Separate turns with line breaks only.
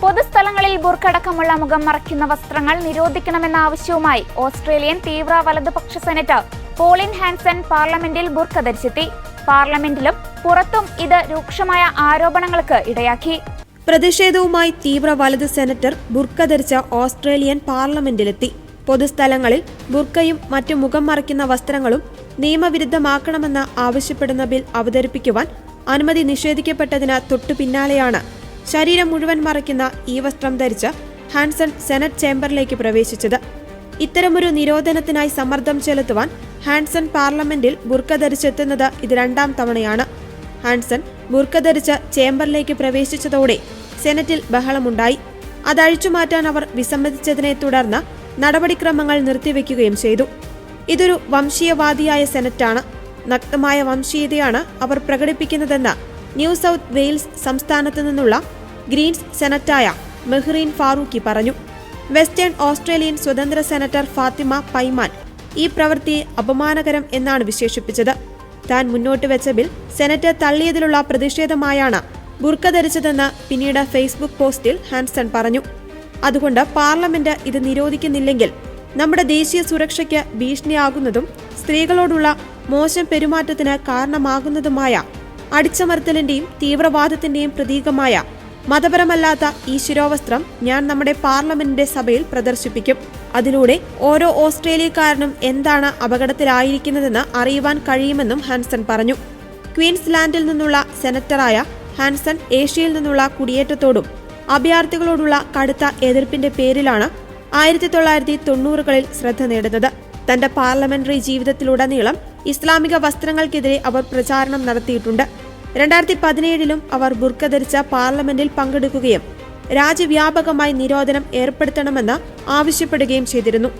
പൊതുസ്ഥലങ്ങളിൽ ബുർക്കടക്കമുള്ള മുഖം മറയ്ക്കുന്ന വസ്ത്രങ്ങൾ നിരോധിക്കണമെന്ന ആവശ്യവുമായി ഓസ്ട്രേലിയൻ തീവ്ര വലതുപക്ഷ സെനറ്റർ പോളിൻ ഹാൻസൺ പാർലമെന്റിൽ ബുർക്ക ധരിച്ചെത്തി. പാർലമെന്റിലും പുറത്തും ഇത് രൂക്ഷമായ ആരോപണങ്ങൾക്ക് ഇടയാക്കി.
പ്രതിഷേധവുമായി തീവ്ര വലത് സെനറ്റർ ബുർക്ക ധരിച്ച ഓസ്ട്രേലിയൻ പാർലമെന്റിലെത്തി. പൊതുസ്ഥലങ്ങളിൽ ബുർക്കയും മറ്റു മുഖം മറയ്ക്കുന്ന വസ്ത്രങ്ങളും നിയമവിരുദ്ധമാക്കണമെന്ന് ആവശ്യപ്പെടുന്ന ബിൽ അവതരിപ്പിക്കുവാൻ അനുമതി നിഷേധിക്കപ്പെട്ടതിന് തൊട്ടു പിന്നാലെയാണ് ശരീരം മുഴുവൻ മറയ്ക്കുന്ന ഈ വസ്ത്രം ധരിച്ച് ഹാൻസൺ സെനറ്റ് ചേംബറിലേക്ക് പ്രവേശിച്ചത്. ഇത്തരമൊരു നിരോധനത്തിനായി സമ്മർദ്ദം ചെലുത്തുവാൻ ഹാൻസൺ പാർലമെന്റിൽ ബുർക്ക ധരിച്ചെത്തുന്നത് ഇത് രണ്ടാം തവണയാണ്. ഹാൻസൺ ബുർക്ക ധരിച്ച് ചേംബറിലേക്ക് പ്രവേശിച്ചതോടെ സെനറ്റിൽ ബഹളമുണ്ടായി. അത് അഴിച്ചുമാറ്റാൻ അവർ വിസമ്മതിച്ചതിനെ തുടർന്ന് നടപടിക്രമങ്ങൾ നിർത്തിവെക്കുകയും ചെയ്തു. ഇതൊരു വംശീയവാദിയായ സെനറ്റാണ്. നഗ്നമായ വംശീയതയാണ് അവർ പ്രകടിപ്പിക്കുന്നതെന്ന് ന്യൂ സൗത്ത് വെയിൽസ് സംസ്ഥാനത്തു നിന്നുള്ള ഗ്രീൻസ് സെനറ്റായ മെഹ്റീൻ ഫാറൂഖി പറഞ്ഞു. വെസ്റ്റേൺ ഓസ്ട്രേലിയൻ സ്വതന്ത്ര സെനറ്റർ ഫാത്തിമ പൈമാൻ ഈ പ്രവൃത്തിയെ അപമാനകരം എന്നാണ് വിശേഷിപ്പിച്ചത്. താൻ മുന്നോട്ട് വെച്ച ബിൽ സെനറ്റ് തള്ളിയതിലുള്ള പ്രതിഷേധമായാണ് ബുർക്ക ധരിച്ചതെന്ന് പിന്നീട് ഫേസ്ബുക്ക് പോസ്റ്റിൽ ഹാൻസൺ പറഞ്ഞു. അതുകൊണ്ട് പാർലമെന്റ് ഇത് നിരോധിക്കുന്നില്ലെങ്കിൽ നമ്മുടെ ദേശീയ സുരക്ഷയ്ക്ക് ഭീഷണിയാകുന്നതും സ്ത്രീകളോടുള്ള മോശം പെരുമാറ്റത്തിന് കാരണമാകുന്നതുമായ അടിച്ചമർത്തലിന്റെയും തീവ്രവാദത്തിന്റെയും പ്രതീകമായ മതപരമല്ലാത്ത ഈ ശിരോവസ്ത്രം ഞാൻ നമ്മുടെ പാർലമെന്റിന്റെ സഭയിൽ പ്രദർശിപ്പിക്കും. അതിലൂടെ ഓരോ ഓസ്ട്രേലിയക്കാരനും എന്താണ് അപകടത്തിലായിരിക്കുന്നതെന്ന് അറിയുവാൻ കഴിയുമെന്നും ഹാൻസൺ പറഞ്ഞു. ക്വീൻസ്ലാൻഡിൽ നിന്നുള്ള സെനറ്ററായ ഹാൻസൺ ഏഷ്യയിൽ നിന്നുള്ള കുടിയേറ്റത്തോടും അഭയാർത്ഥികളോടുള്ള കടുത്ത എതിർപ്പിന്റെ പേരിലാണ് 1990കളിൽ ശ്രദ്ധ നേടുന്നത്. തന്റെ പാർലമെന്ററി ജീവിതത്തിലുടനീളം ഇസ്ലാമിക വസ്ത്രങ്ങൾക്കെതിരെ അവർ പ്രചാരണം നടത്തിയിട്ടുണ്ട്. 2017ലും അവർ ബുർക്ക ധരിച്ച പാർലമെന്റിൽ പങ്കെടുക്കുകയും രാജ്യവ്യാപകമായി നിരോധനം ഏർപ്പെടുത്തണമെന്ന് ആവശ്യപ്പെടുകയും ചെയ്തിരുന്നു.